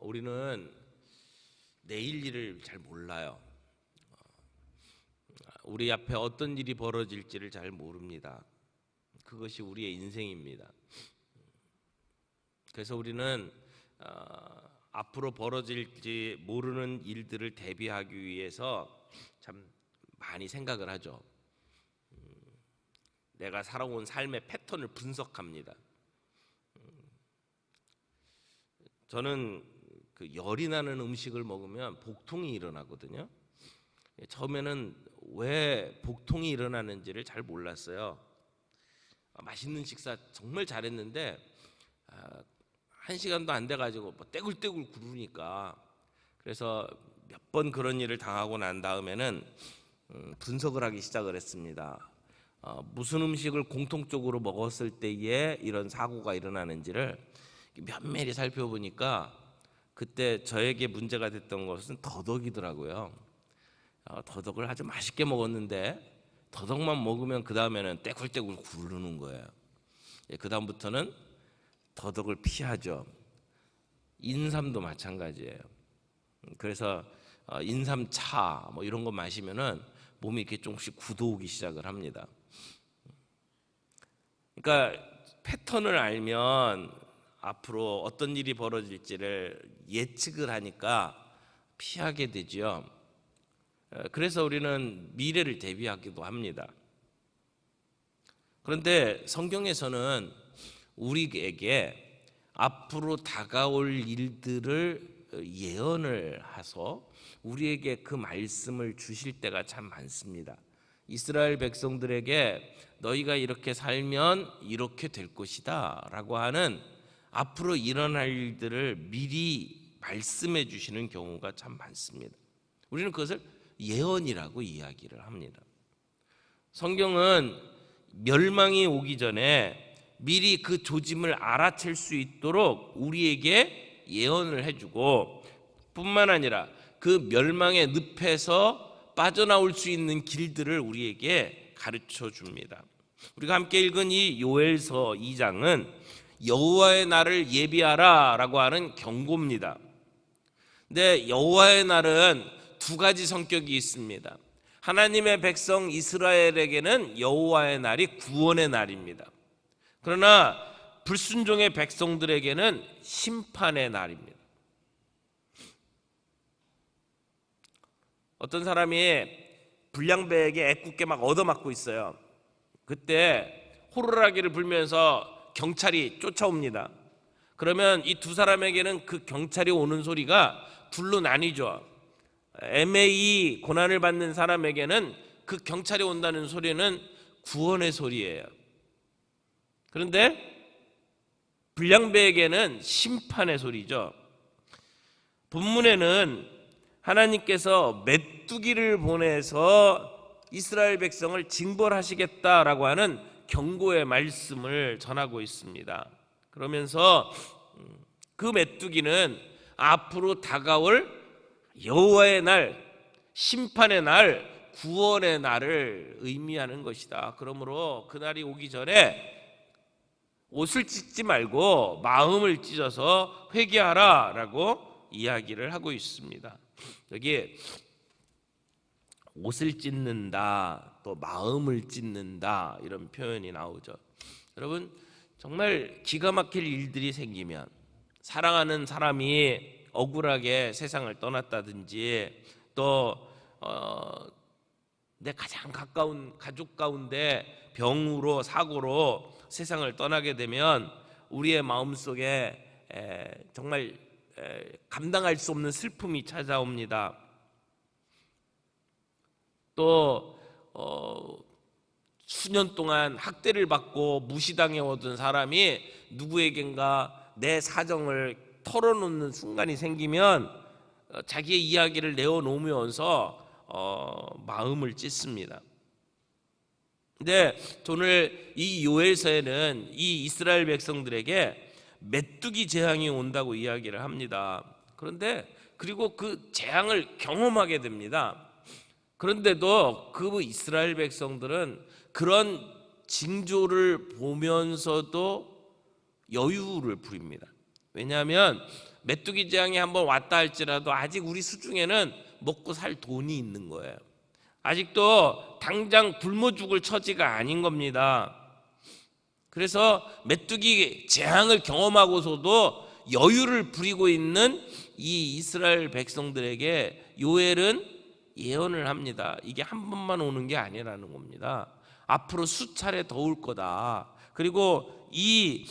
우리는 내일 일을 잘 몰라요. 우리 앞에 어떤 일이 벌어질지를 잘 모릅니다. 그것이 우리의 인생입니다. 그래서 우리는 앞으로 벌어질지 모르는 일들을 대비하기 위해서 참 많이 생각을 하죠. 내가 살아온 삶의 패턴을 분석합니다. 저는 그 열이 나는 음식을 먹으면 복통이 일어나거든요. 처음에는 왜 복통이 일어나는지를 잘 몰랐어요. 맛있는 식사 정말 잘했는데 1시간도 안 돼가지고 뭐 떼굴떼굴 구르니까, 그래서 몇 번 그런 일을 당하고 난 다음에는 분석을 하기 시작을 했습니다. 무슨 음식을 공통적으로 먹었을 때에 이런 사고가 일어나는지를 면밀히 살펴보니까 그때 저에게 문제가 됐던 것은 더덕이더라고요. 더덕을 아주 맛있게 먹었는데 더덕만 먹으면 그 다음에는 떼굴떼굴 구르는 거예요. 그 다음부터는 더덕을 피하죠. 인삼도 마찬가지예요. 그래서 인삼차 뭐 이런 거 마시면은 몸이 이렇게 조금씩 굳어오기 시작을 합니다. 그러니까 패턴을 알면 앞으로 어떤 일이 벌어질지를 예측을 하니까 피하게 되죠. 그래서 우리는 미래를 대비하기도 합니다. 그런데 성경에서는 우리에게 앞으로 다가올 일들을 예언을 하소 우리에게 그 말씀을 주실 때가 참 많습니다. 이스라엘 백성들에게 너희가 이렇게 살면 이렇게 될 것이다 라고 하는 앞으로 일어날 일들을 미리 말씀해 주시는 경우가 참 많습니다. 우리는 그것을 예언이라고 이야기를 합니다. 성경은 멸망이 오기 전에 미리 그 조짐을 알아챌 수 있도록 우리에게 예언을 해주고, 뿐만 아니라 그 멸망의 늪에서 빠져나올 수 있는 길들을 우리에게 가르쳐 줍니다. 우리가 함께 읽은 이 요엘서 2장은 여호와의 날을 예비하라 라고 하는 경고입니다. 근데 여호와의 날은 두 가지 성격이 있습니다. 하나님의 백성 이스라엘에게는 여호와의 날이 구원의 날입니다. 그러나 불순종의 백성들에게는 심판의 날입니다. 어떤 사람이 불량배에게 애꿎게 막 얻어맞고 있어요. 그때 호루라기를 불면서 경찰이 쫓아옵니다. 그러면 이 두 사람에게는 그 경찰이 오는 소리가 둘로 나뉘죠. 애매히 고난을 받는 사람에게는 그 경찰이 온다는 소리는 구원의 소리예요. 그런데 불량배에게는 심판의 소리죠. 본문에는 하나님께서 메뚜기를 보내서 이스라엘 백성을 징벌하시겠다라고 하는 경고의 말씀을 전하고 있습니다. 그러면서 그 메뚜기는 앞으로 다가올 여호와의 날, 심판의 날, 구원의 날을 의미하는 것이다. 그러므로 그날이 오기 전에 옷을 찢지 말고 마음을 찢어서 회개하라 라고 이야기를 하고 있습니다. 여기 옷을 찢는다, 또 마음을 찢는다 이런 표현이 나오죠. 여러분, 정말 기가 막힐 일들이 생기면, 사랑하는 사람이 억울하게 세상을 떠났다든지, 또 내 가장 가까운 가족 가운데 병으로 사고로 세상을 떠나게 되면 우리의 마음속에 정말 감당할 수 없는 슬픔이 찾아옵니다. 또 수년 동안 학대를 받고 무시당해 오던 사람이 누구에겐가 내 사정을 털어놓는 순간이 생기면 자기의 이야기를 내어놓으면서 마음을 찢습니다. 근데 오늘 이 요엘서에는 이 이스라엘 백성들에게 메뚜기 재앙이 온다고 이야기를 합니다. 그런데 그리고 그 재앙을 경험하게 됩니다. 그런데도 그 이스라엘 백성들은 그런 징조를 보면서도 여유를 부립니다. 왜냐하면 메뚜기 재앙이 한번 왔다 할지라도 아직 우리 수중에는 먹고 살 돈이 있는 거예요. 아직도 당장 굶어 죽을 처지가 아닌 겁니다. 그래서 메뚜기 재앙을 경험하고서도 여유를 부리고 있는 이 이스라엘 백성들에게 요엘은 예언을 합니다. 이게 한 번만 오는 게 아니라는 겁니다. 앞으로 수차례 더 올 거다. 그리고 이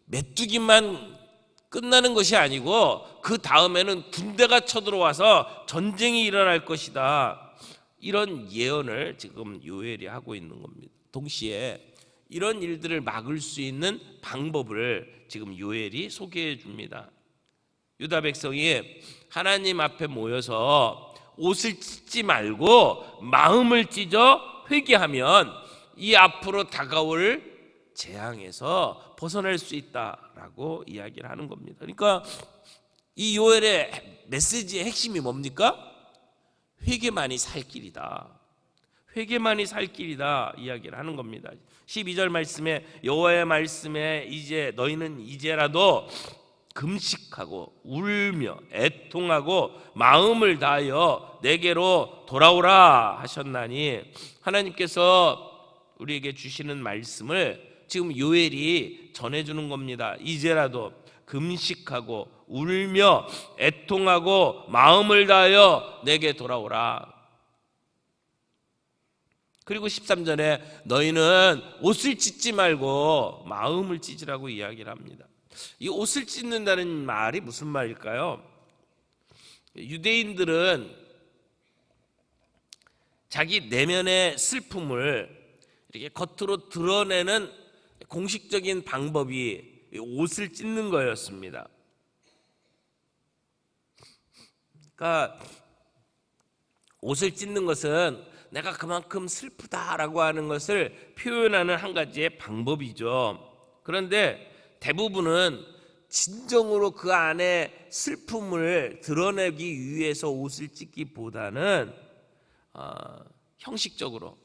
메뚜기만 끝나는 것이 아니고 그 다음에는 군대가 쳐들어와서 전쟁이 일어날 것이다. 이런 예언을 지금 요엘이 하고 있는 겁니다. 동시에 이런 일들을 막을 수 있는 방법을 지금 요엘이 소개해 줍니다. 유다 백성이 하나님 앞에 모여서 옷을 찢지 말고 마음을 찢어 회개하면 이 앞으로 다가올 재앙에서 벗어날 수 있다라고 이야기를 하는 겁니다. 그러니까 이 요엘의 메시지의 핵심이 뭡니까? 회개만이 살 길이다. 회개만이 살 길이다 이야기를 하는 겁니다. 12절 말씀에 여호와의 말씀에 이제 너희는 이제라도 금식하고 울며 애통하고 마음을 다하여 내게로 돌아오라 하셨나니, 하나님께서 우리에게 주시는 말씀을 지금 요엘이 전해주는 겁니다. 이제라도 금식하고 울며 애통하고 마음을 다하여 내게 돌아오라. 그리고 13절에 너희는 옷을 찢지 말고 마음을 찢으라고 이야기를 합니다. 이 옷을 찢는다는 말이 무슨 말일까요? 유대인들은 자기 내면의 슬픔을 이렇게 겉으로 드러내는 공식적인 방법이 옷을 찢는 거였습니다. 그러니까 옷을 찢는 것은 내가 그만큼 슬프다라고 하는 것을 표현하는 한 가지의 방법이죠. 그런데 대부분은 진정으로 그 안에 슬픔을 드러내기 위해서 옷을 찢기보다는 형식적으로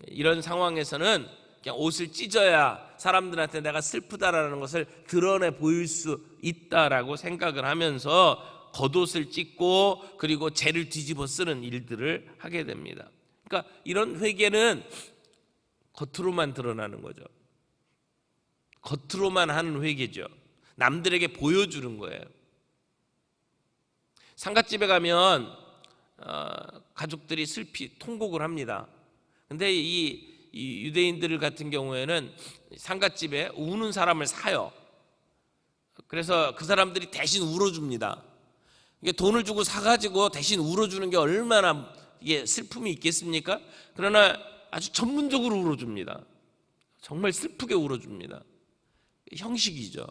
이런 상황에서는 그냥 옷을 찢어야 사람들한테 내가 슬프다라는 것을 드러내 보일 수 있다라고 생각을 하면서 겉옷을 찢고 그리고 재를 뒤집어 쓰는 일들을 하게 됩니다. 그러니까 이런 회개는 겉으로만 드러나는 거죠. 겉으로만 하는 회개죠. 남들에게 보여주는 거예요. 상갓집에 가면 가족들이 슬피 통곡을 합니다. 근데 이 유대인들 같은 경우에는 상갓집에 우는 사람을 사요. 그래서 그 사람들이 대신 울어줍니다. 이게 돈을 주고 사가지고 대신 울어주는 게 얼마나 이게 슬픔이 있겠습니까? 그러나 아주 전문적으로 울어줍니다. 정말 슬프게 울어줍니다. 형식이죠.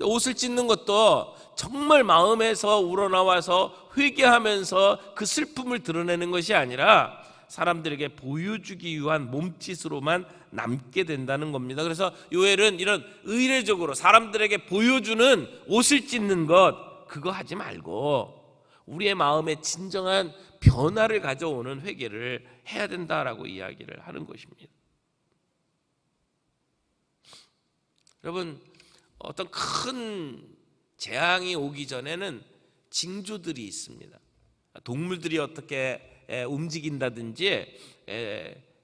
옷을 찢는 것도 정말 마음에서 우러나와서 회개하면서 그 슬픔을 드러내는 것이 아니라 사람들에게 보여주기 위한 몸짓으로만 남게 된다는 겁니다. 그래서 요엘은 이런 의례적으로 사람들에게 보여주는 옷을 찢는 것, 그거 하지 말고 우리의 마음에 진정한 변화를 가져오는 회개를 해야 된다라고 이야기를 하는 것입니다. 여러분, 어떤 큰 재앙이 오기 전에는 징조들이 있습니다. 동물들이 어떻게 움직인다든지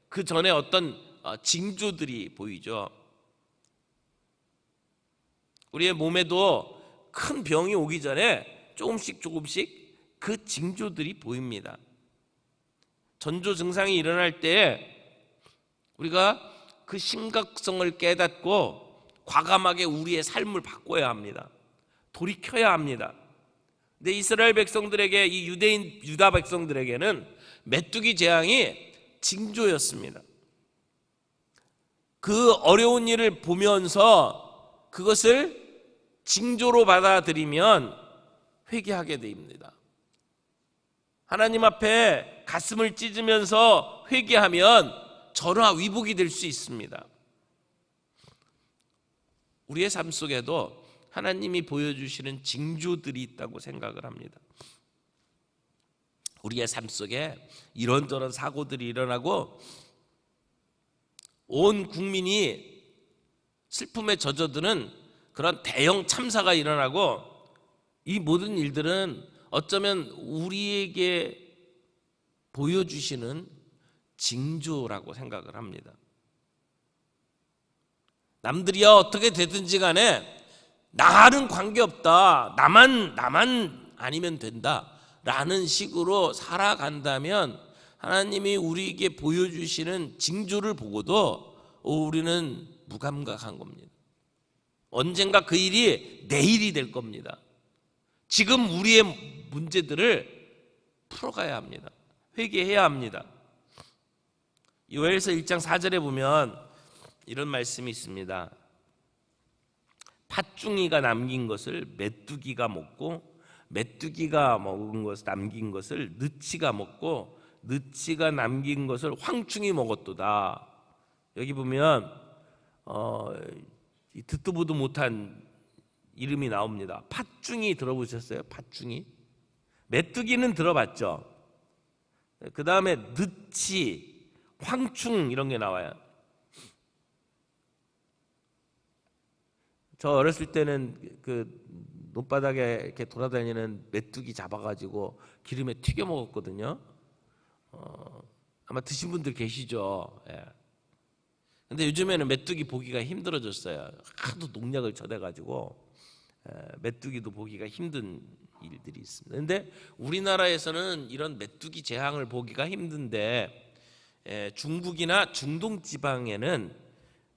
그 전에 어떤 징조들이 보이죠. 우리의 몸에도 큰 병이 오기 전에 조금씩 그 징조들이 보입니다. 전조 증상이 일어날 때 우리가 그 심각성을 깨닫고 과감하게 우리의 삶을 바꿔야 합니다. 돌이켜야 합니다. 근데 이스라엘 백성들에게, 이 유다 백성들에게는 메뚜기 재앙이 징조였습니다. 그 어려운 일을 보면서 그것을 징조로 받아들이면 회개하게 됩니다. 하나님 앞에 가슴을 찢으면서 회개하면 전화위복이 될 수 있습니다. 우리의 삶 속에도 하나님이 보여주시는 징조들이 있다고 생각을 합니다. 우리의 삶 속에 이런저런 사고들이 일어나고 온 국민이 슬픔에 젖어드는 그런 대형 참사가 일어나고 이 모든 일들은 어쩌면 우리에게 보여주시는 징조라고 생각을 합니다. 남들이야 어떻게 되든지 간에 나는 관계없다, 나만 아니면 된다 라는 식으로 살아간다면 하나님이 우리에게 보여주시는 징조를 보고도 우리는 무감각한 겁니다. 언젠가 그 일이 내일이 될 겁니다. 지금 우리의 문제들을 풀어가야 합니다. 회개해야 합니다. 요엘서 1장 4절에 보면 이런 말씀이 있습니다. 팥중이가 남긴 것을 메뚜기가 먹고 메뚜기가 먹은 것을 남긴 것을 느치가 먹고 느치가 남긴 것을 황충이 먹었도다. 여기 보면 듣도 보도 못한 이름이 나옵니다. 팥중이 들어보셨어요? 팥중이? 메뚜기는 들어봤죠. 그 다음에 느치, 황충 이런 게 나와요. 저 어렸을 때는 그 논바닥에 이렇게 돌아다니는 메뚜기 잡아가지고 기름에 튀겨 먹었거든요. 아마 드신 분들 계시죠. 예. 근데 요즘에는 메뚜기 보기가 힘들어졌어요. 하도 농약을 쳐대가지고 메뚜기도 보기가 힘든 일들이 있습니다. 근데 우리나라에서는 이런 메뚜기 재앙을 보기가 힘든데 중국이나 중동 지방에는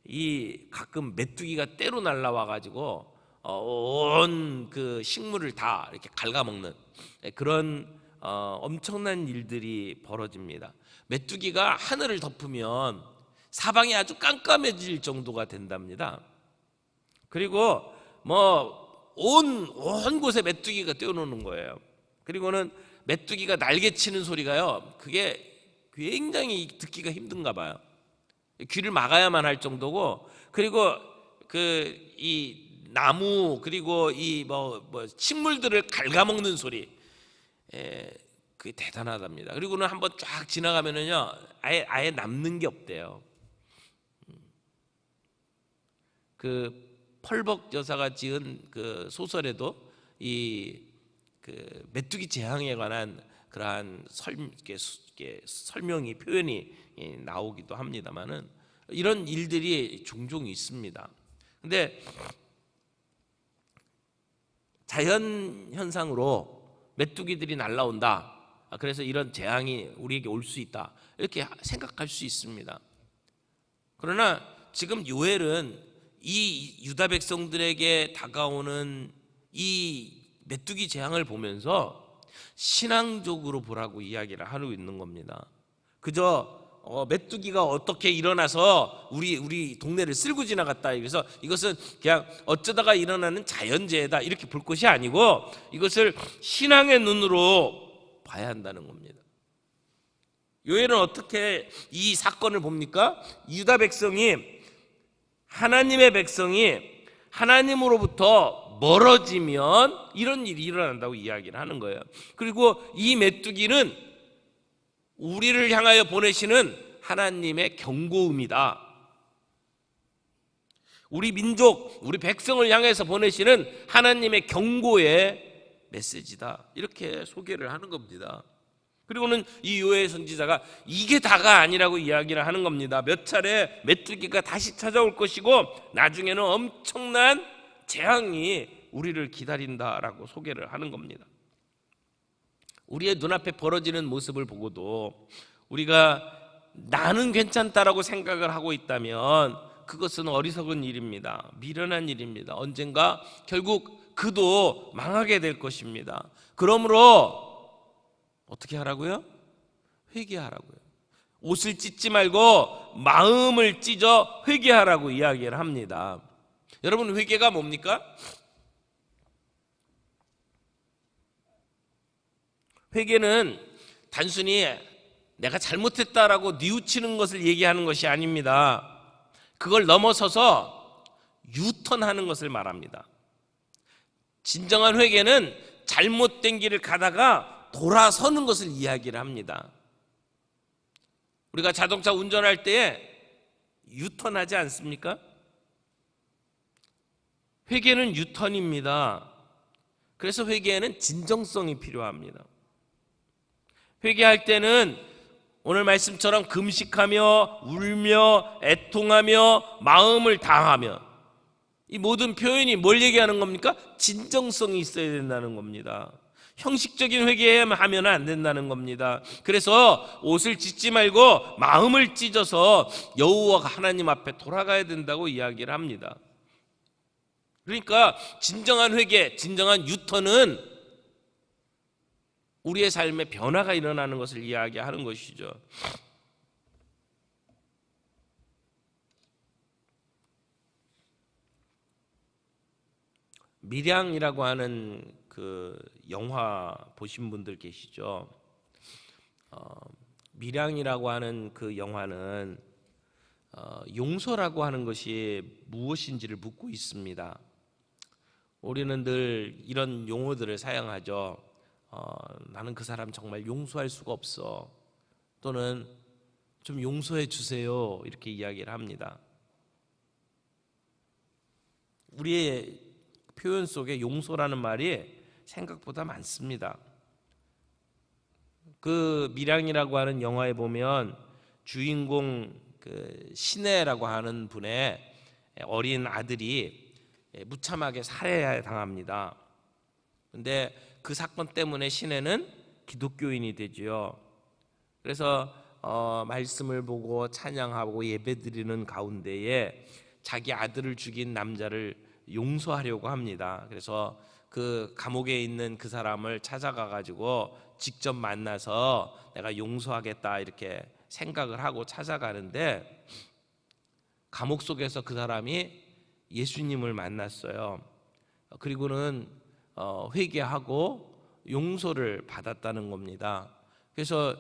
이 가끔 메뚜기가 때로 날라와가지고 온 그 식물을 다 이렇게 갉아먹는 그런 엄청난 일들이 벌어집니다. 메뚜기가 하늘을 덮으면 사방이 아주 깜깜해질 정도가 된답니다. 그리고 온 곳에 메뚜기가 뛰어노는 거예요. 그리고는 메뚜기가 날개 치는 소리가요, 그게 굉장히 듣기가 힘든가 봐요. 귀를 막아야만 할 정도고, 그리고 이 나무 그리고 이 식물들을 갉아먹는 소리, 그게 대단하답니다. 그리고는 한번 쫙 지나가면은요 아예 남는 게 없대요. 그 펄벅 여사가 지은 그 소설에도 이 그 메뚜기 재앙에 관한 그러한 설명이 표현이 나오기도 합니다만은 이런 일들이 종종 있습니다. 근데 자연 현상으로 메뚜기들이 날라온다, 그래서 이런 재앙이 우리에게 올 수 있다, 이렇게 생각할 수 있습니다. 그러나 지금 요엘은 이 유다 백성들에게 다가오는 이 메뚜기 재앙을 보면서 신앙적으로 보라고 이야기를 하고 있는 겁니다. 그저 메뚜기가 어떻게 일어나서 우리 동네를 쓸고 지나갔다, 그래서 이것은 그냥 어쩌다가 일어나는 자연재해다 이렇게 볼 것이 아니고 이것을 신앙의 눈으로 봐야 한다는 겁니다. 요엘은 어떻게 이 사건을 봅니까? 유다 백성이, 하나님의 백성이 하나님으로부터 멀어지면 이런 일이 일어난다고 이야기를 하는 거예요. 그리고 이 메뚜기는 우리를 향하여 보내시는 하나님의 경고음이다. 우리 민족, 우리 백성을 향해서 보내시는 하나님의 경고의 메시지다, 이렇게 소개를 하는 겁니다. 그리고는 이 요엘 선지자가 이게 다가 아니라고 이야기를 하는 겁니다. 몇 차례 메뚜기가 다시 찾아올 것이고 나중에는 엄청난 재앙이 우리를 기다린다라고 소개를 하는 겁니다. 우리의 눈앞에 벌어지는 모습을 보고도 우리가 나는 괜찮다라고 생각을 하고 있다면 그것은 어리석은 일입니다. 미련한 일입니다. 언젠가 결국 그도 망하게 될 것입니다. 그러므로 어떻게 하라고요? 회개하라고요. 옷을 찢지 말고 마음을 찢어 회개하라고 이야기를 합니다. 여러분, 회개가 뭡니까? 회개는 단순히 내가 잘못했다라고 뉘우치는 것을 얘기하는 것이 아닙니다. 그걸 넘어서서 유턴하는 것을 말합니다. 진정한 회개는 잘못된 길을 가다가 돌아서는 것을 이야기를 합니다. 우리가 자동차 운전할 때 유턴하지 않습니까? 회개는 유턴입니다. 그래서 회개에는 진정성이 필요합니다. 회개할 때는 오늘 말씀처럼 금식하며 울며 애통하며 마음을 다하며, 이 모든 표현이 뭘 얘기하는 겁니까? 진정성이 있어야 된다는 겁니다. 형식적인 회개하면 안 된다는 겁니다. 그래서 옷을 찢지 말고 마음을 찢어서 여호와 하나님 앞에 돌아가야 된다고 이야기를 합니다. 그러니까 진정한 회개, 진정한 유턴은 우리의 삶에 변화가 일어나는 것을 이야기하는 것이죠. 밀양이라고 하는 그 영화 보신 분들 계시죠? 밀양이라고 하는 그 영화는 용서라고 하는 것이 무엇인지를 묻고 있습니다. 우리는 늘 이런 용어들을 사용하죠. 나는 그 사람 정말 용서할 수가 없어, 또는 좀 용서해 주세요, 이렇게 이야기를 합니다. 우리의 표현 속에 용서라는 말이 생각보다 많습니다. 그 밀양이라고 하는 영화에 보면 주인공 그 신혜라고 하는 분의 어린 아들이 무참하게 살해당합니다. 근데 그 사건 때문에 신혜는 기독교인이 되지요. 그래서 말씀을 보고 찬양하고 예배드리는 가운데에 자기 아들을 죽인 남자를 용서하려고 합니다. 그래서 그 감옥에 있는 그 사람을 찾아가 가지고 직접 만나서 내가 용서하겠다 이렇게 생각을 하고 찾아가는데, 감옥 속에서 그 사람이 예수님을 만났어요. 그리고는 회개하고 용서를 받았다는 겁니다. 그래서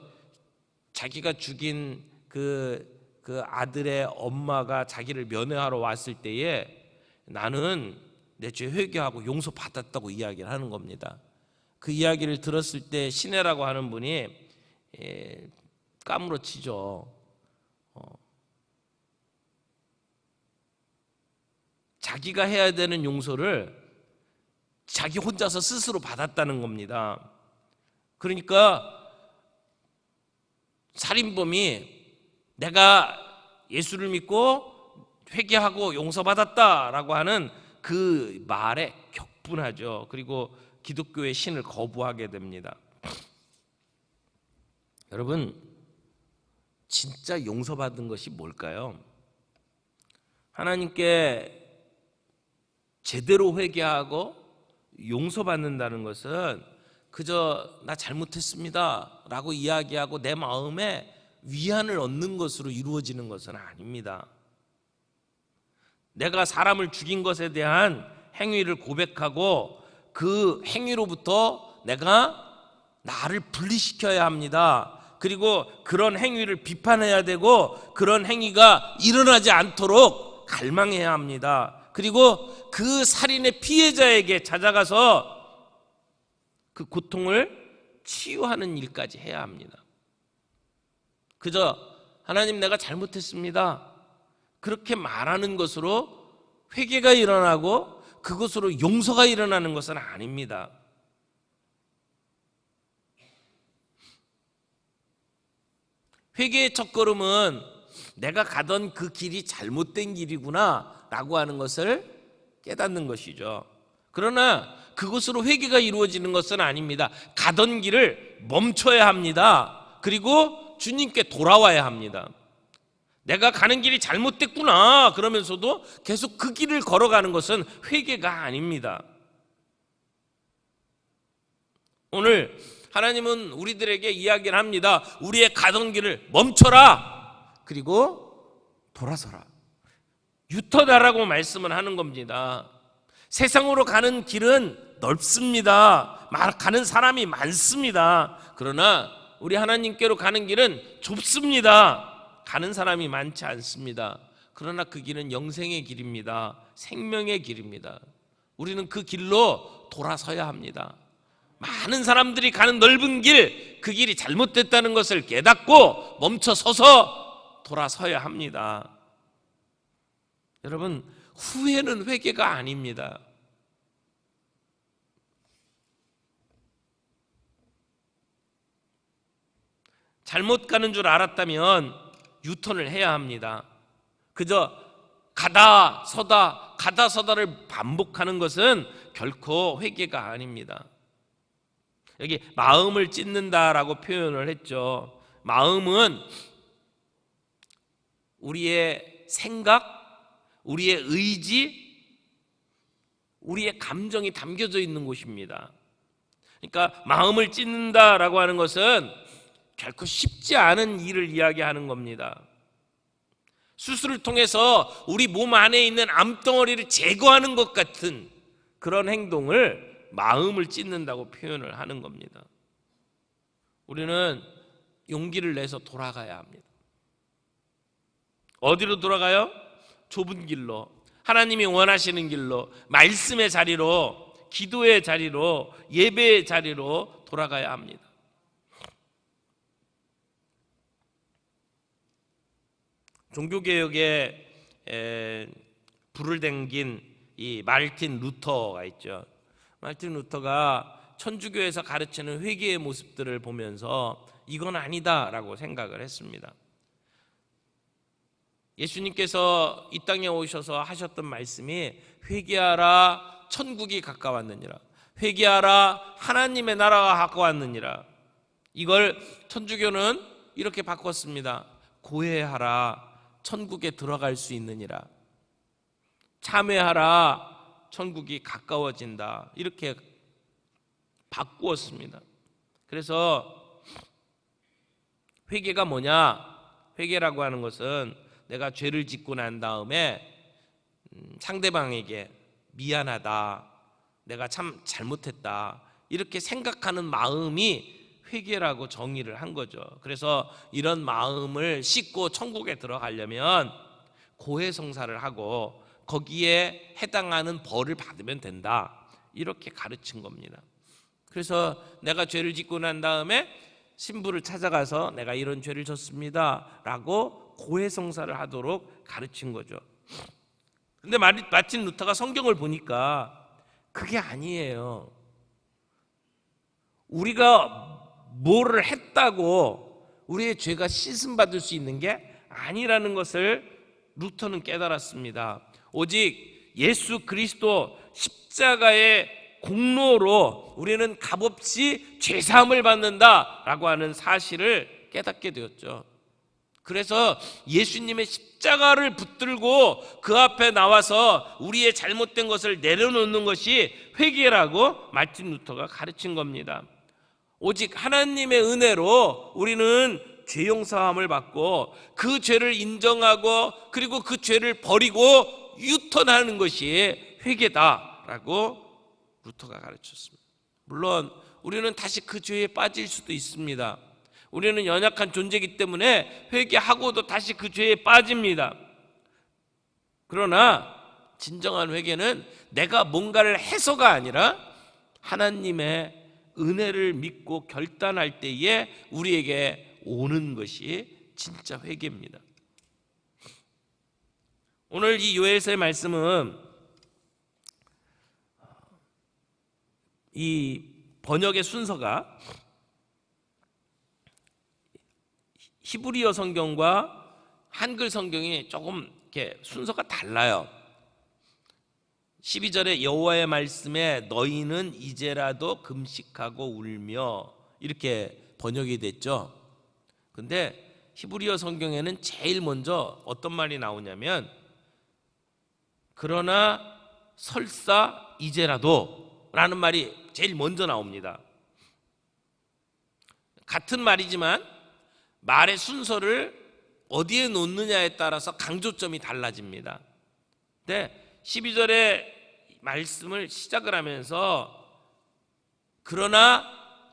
자기가 죽인 그 아들의 엄마가 자기를 면회하러 왔을 때에 나는 내 죄 회개하고 용서 받았다고 이야기를 하는 겁니다. 그 이야기를 들었을 때 신혜라고 하는 분이 까무러치죠. 자기가 해야 되는 용서를 자기 혼자서 스스로 받았다는 겁니다. 그러니까 살인범이 내가 예수를 믿고 회개하고 용서받았다라고 하는 그 말에 격분하죠. 그리고 기독교의 신을 거부하게 됩니다. 여러분, 진짜 용서받은 것이 뭘까요? 하나님께 제대로 회개하고 용서받는다는 것은 그저 나 잘못했습니다 라고 이야기하고 내 마음에 위안을 얻는 것으로 이루어지는 것은 아닙니다. 내가 사람을 죽인 것에 대한 행위를 고백하고 그 행위로부터 내가 나를 분리시켜야 합니다. 그리고 그런 행위를 비판해야 되고 그런 행위가 일어나지 않도록 갈망해야 합니다. 그리고 그 살인의 피해자에게 찾아가서 그 고통을 치유하는 일까지 해야 합니다. 그저 하나님 내가 잘못했습니다 그렇게 말하는 것으로 회개가 일어나고 그것으로 용서가 일어나는 것은 아닙니다. 회개의 첫걸음은 내가 가던 그 길이 잘못된 길이구나 라고 하는 것을 깨닫는 것이죠. 그러나 그것으로 회개가 이루어지는 것은 아닙니다. 가던 길을 멈춰야 합니다. 그리고 주님께 돌아와야 합니다. 내가 가는 길이 잘못됐구나 그러면서도 계속 그 길을 걸어가는 것은 회개가 아닙니다. 오늘 하나님은 우리들에게 이야기를 합니다. 우리의 가던 길을 멈춰라. 그리고 돌아서라. 유턴하라고 말씀을 하는 겁니다. 세상으로 가는 길은 넓습니다. 가는 사람이 많습니다. 그러나 우리 하나님께로 가는 길은 좁습니다. 가는 사람이 많지 않습니다. 그러나 그 길은 영생의 길입니다. 생명의 길입니다. 우리는 그 길로 돌아서야 합니다. 많은 사람들이 가는 넓은 길, 그 길이 잘못됐다는 것을 깨닫고 멈춰 서서 돌아서야 합니다. 여러분, 후회는 회개가 아닙니다. 잘못 가는 줄 알았다면 유턴을 해야 합니다. 그저 가다 서다를 반복하는 것은 결코 회개가 아닙니다. 여기 마음을 찢는다라고 표현을 했죠. 마음은 우리의 생각, 우리의 의지, 우리의 감정이 담겨져 있는 곳입니다. 그러니까 마음을 찢는다라고 하는 것은 결코 쉽지 않은 일을 이야기하는 겁니다. 수술을 통해서 우리 몸 안에 있는 암덩어리를 제거하는 것 같은 그런 행동을 마음을 찢는다고 표현을 하는 겁니다. 우리는 용기를 내서 돌아가야 합니다. 어디로 돌아가요? 좁은 길로, 하나님이 원하시는 길로, 말씀의 자리로, 기도의 자리로, 예배의 자리로 돌아가야 합니다. 종교개혁에 불을 댕긴 이 마르틴 루터가 있죠. 마르틴 루터가 천주교에서 가르치는 회개의 모습들을 보면서 이건 아니다라고 생각을 했습니다. 예수님께서 이 땅에 오셔서 하셨던 말씀이 회개하라 천국이 가까웠느니라, 회개하라 하나님의 나라가 가까웠느니라. 이걸 천주교는 이렇게 바꿨습니다. 고해하라 천국에 들어갈 수 있느니라, 참회하라 천국이 가까워진다, 이렇게 바꾸었습니다. 그래서 회개가 뭐냐? 회개라고 하는 것은 내가 죄를 짓고 난 다음에 상대방에게 미안하다, 내가 참 잘못했다, 이렇게 생각하는 마음이 회개라고 정의를 한 거죠. 그래서 이런 마음을 씻고 천국에 들어가려면 고해성사를 하고 거기에 해당하는 벌을 받으면 된다, 이렇게 가르친 겁니다. 그래서 내가 죄를 짓고 난 다음에 신부를 찾아가서 내가 이런 죄를 졌습니다 라고 고해성사를 하도록 가르친 거죠. 근데 마틴 루터가 성경을 보니까 그게 아니에요. 우리가 뭐를 했다고 우리의 죄가 씻음받을 수 있는 게 아니라는 것을 루터는 깨달았습니다. 오직 예수 그리스도 십자가의 공로로 우리는 값없이 죄사함을 받는다라고 하는 사실을 깨닫게 되었죠. 그래서 예수님의 십자가를 붙들고 그 앞에 나와서 우리의 잘못된 것을 내려놓는 것이 회개라고 마틴 루터가 가르친 겁니다. 오직 하나님의 은혜로 우리는 죄 용서함을 받고 그 죄를 인정하고 그리고 그 죄를 버리고 유턴하는 것이 회개다라고 루터가 가르쳤습니다. 물론 우리는 다시 그 죄에 빠질 수도 있습니다. 우리는 연약한 존재이기 때문에 회개하고도 다시 그 죄에 빠집니다. 그러나 진정한 회개는 내가 뭔가를 해서가 아니라 하나님의 은혜를 믿고 결단할 때에 우리에게 오는 것이 진짜 회개입니다. 오늘 이 요엘서의 말씀은 이 번역의 순서가 히브리어 성경과 한글 성경이 조금 이렇게 순서가 달라요. 12절에 여호와의 말씀에 너희는 이제라도 금식하고 울며, 이렇게 번역이 됐죠. 근데 히브리어 성경에는 제일 먼저 어떤 말이 나오냐면 그러나 설사 이제라도 라는 말이 제일 먼저 나옵니다. 같은 말이지만 말의 순서를 어디에 놓느냐에 따라서 강조점이 달라집니다. 근데 12절에 말씀을 시작을 하면서 그러나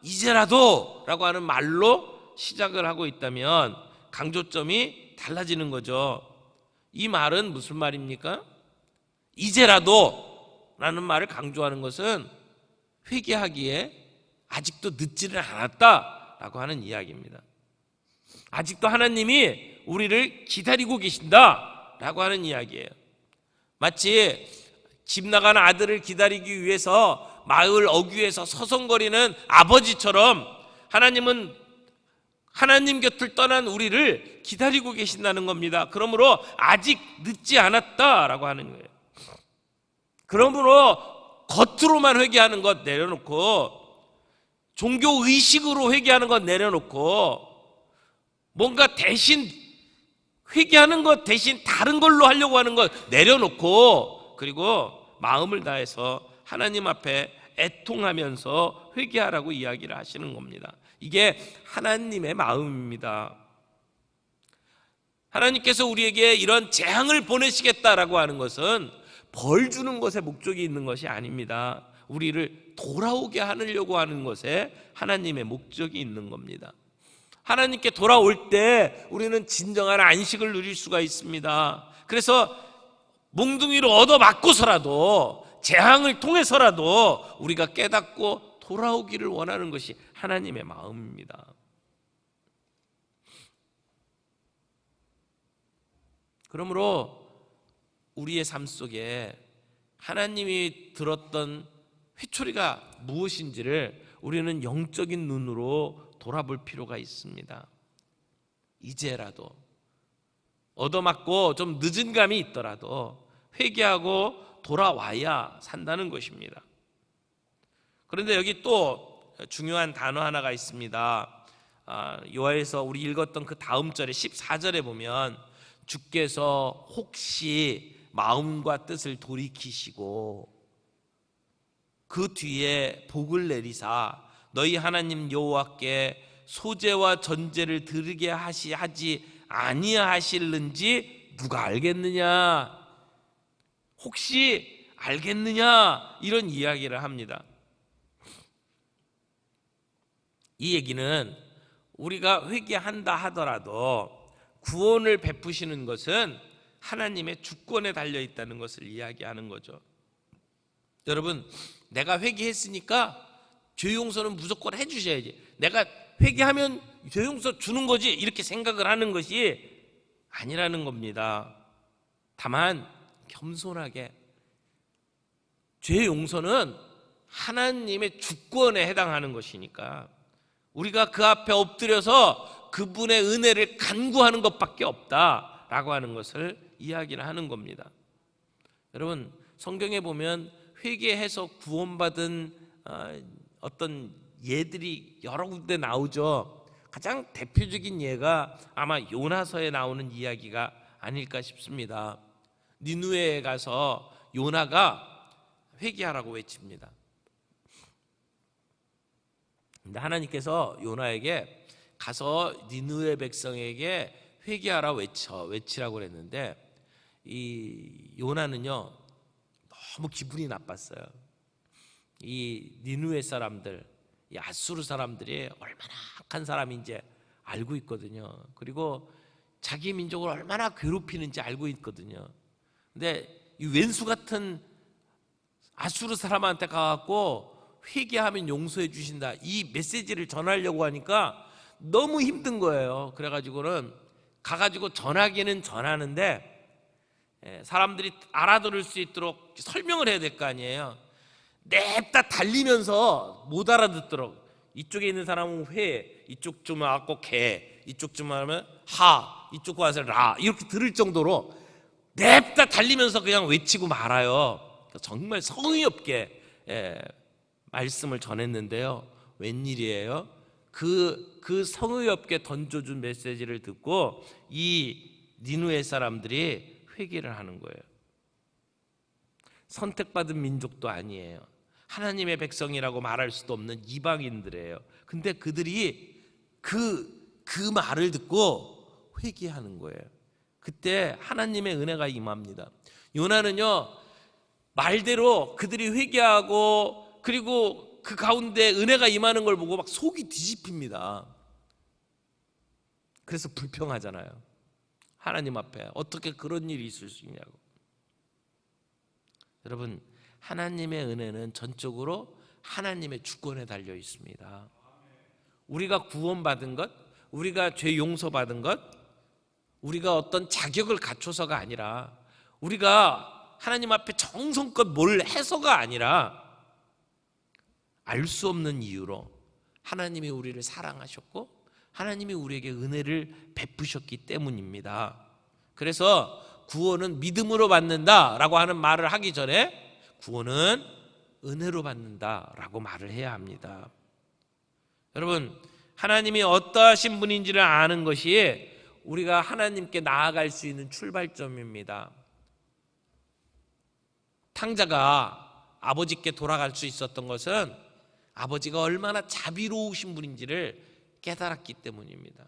이제라도 라고 하는 말로 시작을 하고 있다면 강조점이 달라지는 거죠. 이 말은 무슨 말입니까? 이제라도 라는 말을 강조하는 것은 회개하기에 아직도 늦지는 않았다라고 하는 이야기입니다. 아직도 하나님이 우리를 기다리고 계신다라고 하는 이야기예요. 마치 집 나간 아들을 기다리기 위해서 마을 어귀에서 서성거리는 아버지처럼 하나님은 하나님 곁을 떠난 우리를 기다리고 계신다는 겁니다. 그러므로 아직 늦지 않았다라고 하는 거예요. 그러므로 겉으로만 회개하는 것 내려놓고, 종교 의식으로 회개하는 것 내려놓고, 뭔가 대신 회개하는 것 대신 다른 걸로 하려고 하는 것 내려놓고, 그리고 마음을 다해서 하나님 앞에 애통하면서 회개하라고 이야기를 하시는 겁니다. 이게 하나님의 마음입니다. 하나님께서 우리에게 이런 재앙을 보내시겠다라고 하는 것은 벌 주는 것에 목적이 있는 것이 아닙니다. 우리를 돌아오게 하려고 하는 것에 하나님의 목적이 있는 겁니다. 하나님께 돌아올 때 우리는 진정한 안식을 누릴 수가 있습니다. 그래서 몽둥이로 얻어맞고서라도, 재앙을 통해서라도 우리가 깨닫고 돌아오기를 원하는 것이 하나님의 마음입니다. 그러므로 우리의 삶 속에 하나님이 들었던 회초리가 무엇인지를 우리는 영적인 눈으로 돌아볼 필요가 있습니다. 이제라도 얻어맞고 좀 늦은 감이 있더라도 회개하고 돌아와야 산다는 것입니다. 그런데 여기 또 중요한 단어 하나가 있습니다. 요하에서 우리 읽었던 그 다음 절에 14절에 보면 주께서 혹시 마음과 뜻을 돌이키시고 그 뒤에 복을 내리사 너희 하나님 여호와께 소제와 전제를 드리게 하지 아니하실는지 누가 알겠느냐? 혹시 알겠느냐? 이런 이야기를 합니다. 이 얘기는 우리가 회개한다 하더라도 구원을 베푸시는 것은 하나님의 주권에 달려 있다는 것을 이야기하는 거죠. 여러분, 내가 회개했으니까 죄 용서는 무조건 해주셔야지, 내가 회개하면 죄 용서 주는 거지, 이렇게 생각을 하는 것이 아니라는 겁니다. 다만 겸손하게, 죄 용서는 하나님의 주권에 해당하는 것이니까 우리가 그 앞에 엎드려서 그분의 은혜를 간구하는 것밖에 없다라고 하는 것을 이야기를 하는 겁니다. 여러분, 성경에 보면 회개해서 구원받은 어떤 예들이 여러 군데 나오죠. 가장 대표적인 예가 아마 요나서에 나오는 이야기가 아닐까 싶습니다. 니느웨에 가서 요나가 회개하라고 외칩니다. 근데 하나님께서 요나에게 가서 니느웨 백성에게 회개하라 외치라고 그랬는데, 이 요나는요 너무 기분이 나빴어요. 이 니느웨 사람들, 이 아수르 사람들이 얼마나 악한 사람인지 알고 있거든요. 그리고 자기 민족을 얼마나 괴롭히는지 알고 있거든요. 근데 이 왼수 같은 아수르 사람한테 가갖고 회개하면 용서해 주신다, 이 메시지를 전하려고 하니까 너무 힘든 거예요. 그래가지고는 가가지고 전하기는 전하는데 사람들이 알아들을 수 있도록 설명을 해야 될 거 아니에요. 냅다 달리면서 못 알아듣도록, 이쪽에 있는 사람은 회, 이쪽 좀 하고 개, 이쪽 좀 하면 하, 이쪽 와서 라, 이렇게 들을 정도로 냅다 달리면서 그냥 외치고 말아요. 정말 성의 없게 말씀을 전했는데요, 웬일이에요? 그 성의 없게 던져준 메시지를 듣고 이 니느웨 사람들이 회개를 하는 거예요. 선택받은 민족도 아니에요. 하나님의 백성이라고 말할 수도 없는 이방인들이에요. 근데 그들이 그 말을 듣고 회개하는 거예요. 그때 하나님의 은혜가 임합니다. 요나는요 말대로 그들이 회개하고 그리고 그 가운데 은혜가 임하는 걸 보고 막 속이 뒤집힙니다. 그래서 불평하잖아요. 하나님 앞에 어떻게 그런 일이 있을 수 있냐고. 여러분, 하나님의 은혜는 전적으로 하나님의 주권에 달려 있습니다. 우리가 구원받은 것, 우리가 죄 용서받은 것, 우리가 어떤 자격을 갖춰서가 아니라 우리가 하나님 앞에 정성껏 뭘 해서가 아니라 알 수 없는 이유로 하나님이 우리를 사랑하셨고 하나님이 우리에게 은혜를 베푸셨기 때문입니다. 그래서 구원은 믿음으로 받는다라고 하는 말을 하기 전에 구원은 은혜로 받는다라고 말을 해야 합니다. 여러분, 하나님이 어떠하신 분인지를 아는 것이 우리가 하나님께 나아갈 수 있는 출발점입니다. 탕자가 아버지께 돌아갈 수 있었던 것은 아버지가 얼마나 자비로우신 분인지를 깨달았기 때문입니다.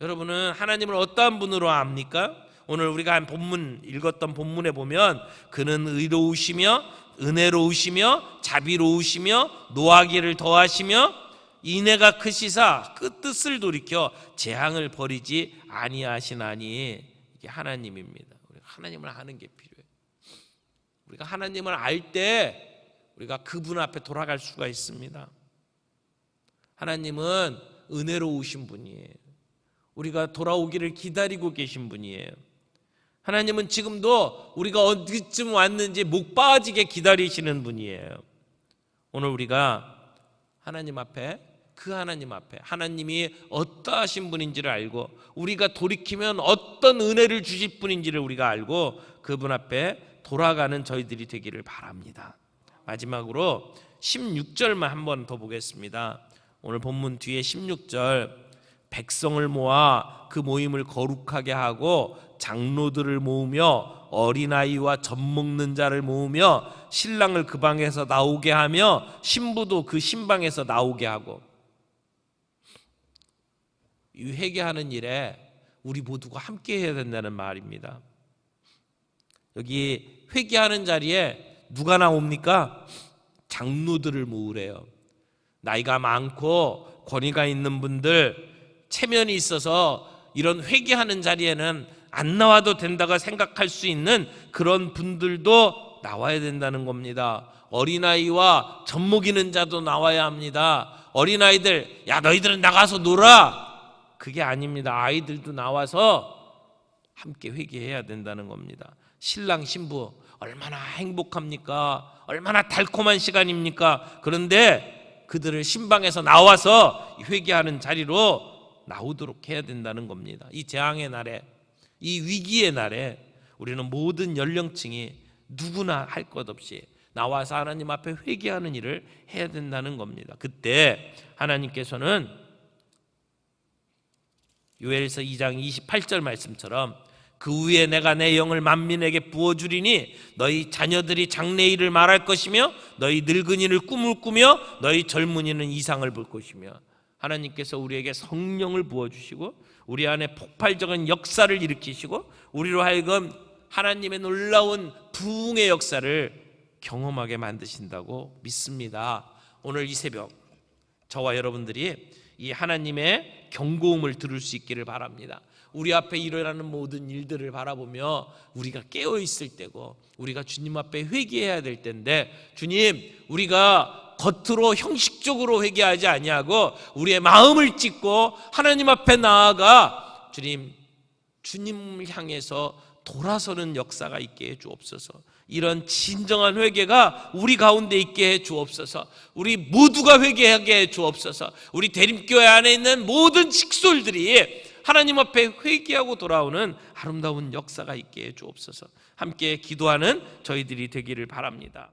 여러분은 하나님을 어떠한 분으로 압니까? 오늘 우리가 읽었던 본문에 보면 그는 의로우시며 은혜로우시며 자비로우시며 노하기를 더하시며 인애가 크시사 그 뜻을 돌이켜 재앙을 버리지 아니하시나니. 이게 하나님입니다. 우리가 하나님을 아는 게 필요해요. 우리가 하나님을 알 때 우리가 그분 앞에 돌아갈 수가 있습니다. 하나님은 은혜로우신 분이에요. 우리가 돌아오기를 기다리고 계신 분이에요. 하나님은 지금도 우리가 어디쯤 왔는지 목 빠지게 기다리시는 분이에요. 오늘 우리가 하나님 앞에, 그 하나님 앞에 하나님이 어떠하신 분인지를 알고 우리가 돌이키면 어떤 은혜를 주실 분인지를 우리가 알고 그분 앞에 돌아가는 저희들이 되기를 바랍니다. 마지막으로 16절만 한번 더 보겠습니다. 오늘 본문 뒤에 16절, 백성을 모아 그 모임을 거룩하게 하고 장로들을 모으며 어린아이와 젖 먹는 자를 모으며 신랑을 그 방에서 나오게 하며 신부도 그 신방에서 나오게 하고. 이 회개하는 일에 우리 모두가 함께 해야 된다는 말입니다. 여기 회개하는 자리에 누가 나옵니까? 장로들을 모으래요. 나이가 많고 권위가 있는 분들, 체면이 있어서 이런 회개하는 자리에는 안 나와도 된다고 생각할 수 있는 그런 분들도 나와야 된다는 겁니다. 어린아이와 젖 먹이는 자도 나와야 합니다. 어린아이들, 야 너희들은 나가서 놀아, 그게 아닙니다. 아이들도 나와서 함께 회개해야 된다는 겁니다. 신랑 신부 얼마나 행복합니까? 얼마나 달콤한 시간입니까? 그런데 그들을 신방에서 나와서 회개하는 자리로 나오도록 해야 된다는 겁니다. 이 재앙의 날에, 이 위기의 날에 우리는 모든 연령층이 누구나 할 것 없이 나와서 하나님 앞에 회개하는 일을 해야 된다는 겁니다. 그때 하나님께서는 요엘서 2장 28절 말씀처럼 그 후에 내가 내 영을 만민에게 부어주리니 너희 자녀들이 장래일을 말할 것이며 너희 늙은이를 꿈을 꾸며 너희 젊은이는 이상을 볼 것이며. 하나님께서 우리에게 성령을 부어주시고 우리 안에 폭발적인 역사를 일으키시고 우리로 하여금 하나님의 놀라운 부흥의 역사를 경험하게 만드신다고 믿습니다. 오늘 이 새벽 저와 여러분들이 이 하나님의 경고음을 들을 수 있기를 바랍니다. 우리 앞에 일어나는 모든 일들을 바라보며 우리가 깨어있을 때고 우리가 주님 앞에 회개해야 될 때인데, 주님, 우리가 겉으로 형식적으로 회개하지 아니하고 우리의 마음을 찢고 하나님 앞에 나아가 주님을 향해서 돌아서는 역사가 있게 해 주옵소서. 이런 진정한 회개가 우리 가운데 있게 해 주옵소서. 우리 모두가 회개하게 해 주옵소서. 우리 대림교회 안에 있는 모든 식솔들이 하나님 앞에 회개하고 돌아오는 아름다운 역사가 있게 해 주옵소서. 함께 기도하는 저희들이 되기를 바랍니다.